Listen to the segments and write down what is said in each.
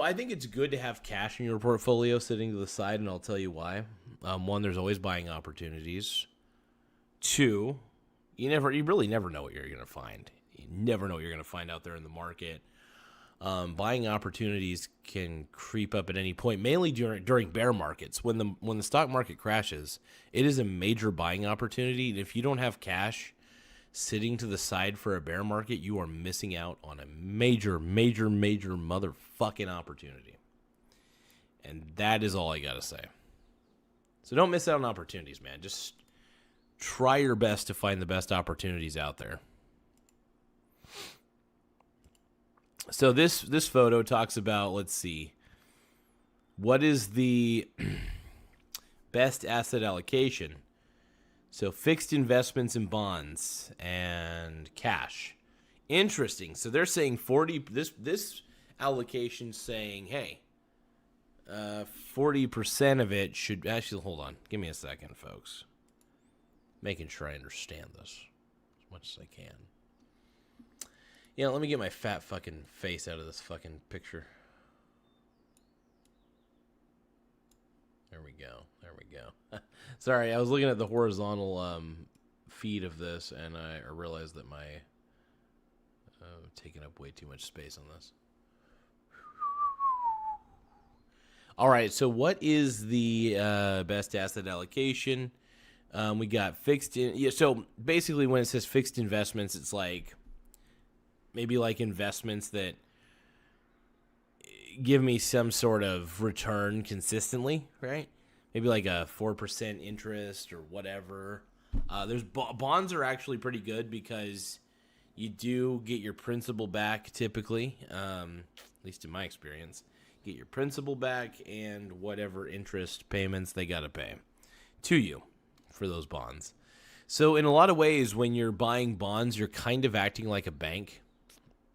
I think it's good to have cash in your portfolio sitting to the side, and I'll tell you why. One, there's always buying opportunities. Two, you really never know what you're going to find. You never know what you're going to find out there in the market. Buying opportunities can creep up at any point, mainly during bear markets. When the stock market crashes, it is a major buying opportunity. And if you don't have cash sitting to the side for a bear market, you are missing out on a major, major, major motherfucking opportunity. And that is all I got to say. So don't miss out on opportunities, man. Just try your best to find the best opportunities out there. So this photo talks about, let's see, what is the best asset allocation? So fixed investments in bonds and cash. Interesting. So they're saying 40. This allocation saying, hey, 40% of it should actually. Hold on. Give me a second, folks. Making sure I understand this as much as I can. Yeah, let me get my fat fucking face out of this fucking picture. There we go. There we go. Sorry, I was looking at the horizontal feed of this, and I realized that my taking up way too much space on this. All right, so what is the best asset allocation? We got fixed. So basically, when it says fixed investments, it's like maybe like investments that give me some sort of return consistently, right? Maybe like a 4% interest or whatever. There's bonds are actually pretty good because you do get your principal back typically, at least in my experience. Get your principal back and whatever interest payments they got to pay to you for those bonds. So in a lot of ways, when you're buying bonds, you're kind of acting like a bank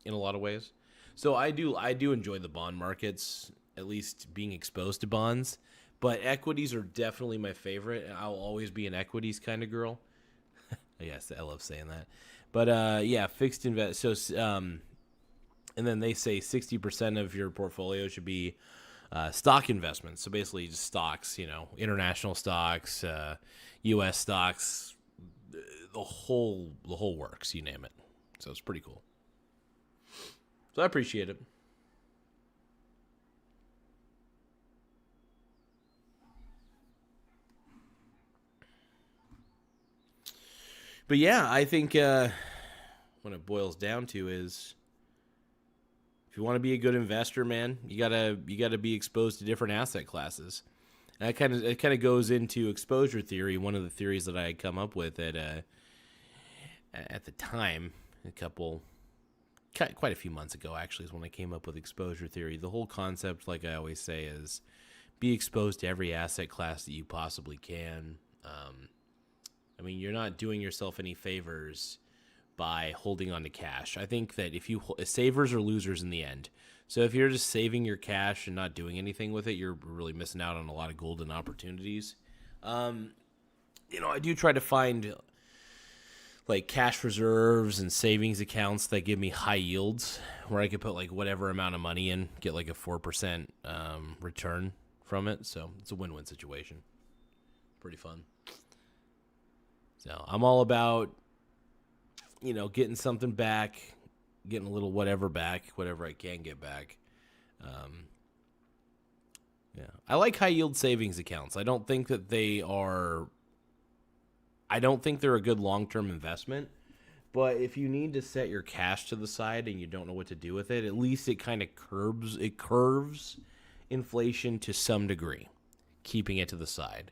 in a lot of ways. So I do enjoy the bond markets, at least being exposed to bonds. But equities are definitely my favorite. I'll always be an equities kind of girl. Yes, I love saying that. But yeah, fixed invest. So and then they say 60% of your portfolio should be stock investments. So basically, just stocks. International stocks, U.S. stocks, the whole works. You name it. So it's pretty cool. So I appreciate it. But yeah, I think what it boils down to is if you want to be a good investor, man, you gotta be exposed to different asset classes. And it kind of goes into exposure theory, one of the theories that I had come up with at the time, quite a few months ago, actually, is when I came up with exposure theory. The whole concept, like I always say, is be exposed to every asset class that you possibly can. I mean, you're not doing yourself any favors by holding on to cash. I think that savers are losers in the end. So if you're just saving your cash and not doing anything with it, you're really missing out on a lot of golden opportunities. I do try to find like cash reserves and savings accounts that give me high yields where I could put like whatever amount of money in, get like a 4% return from it. So it's a win-win situation. Pretty fun. So I'm all about, getting something back, getting a little whatever back, whatever I can get back. Yeah, I like high yield savings accounts. I don't think they're a good long-term investment, but if you need to set your cash to the side and you don't know what to do with it, at least it kind of curves inflation to some degree, keeping it to the side.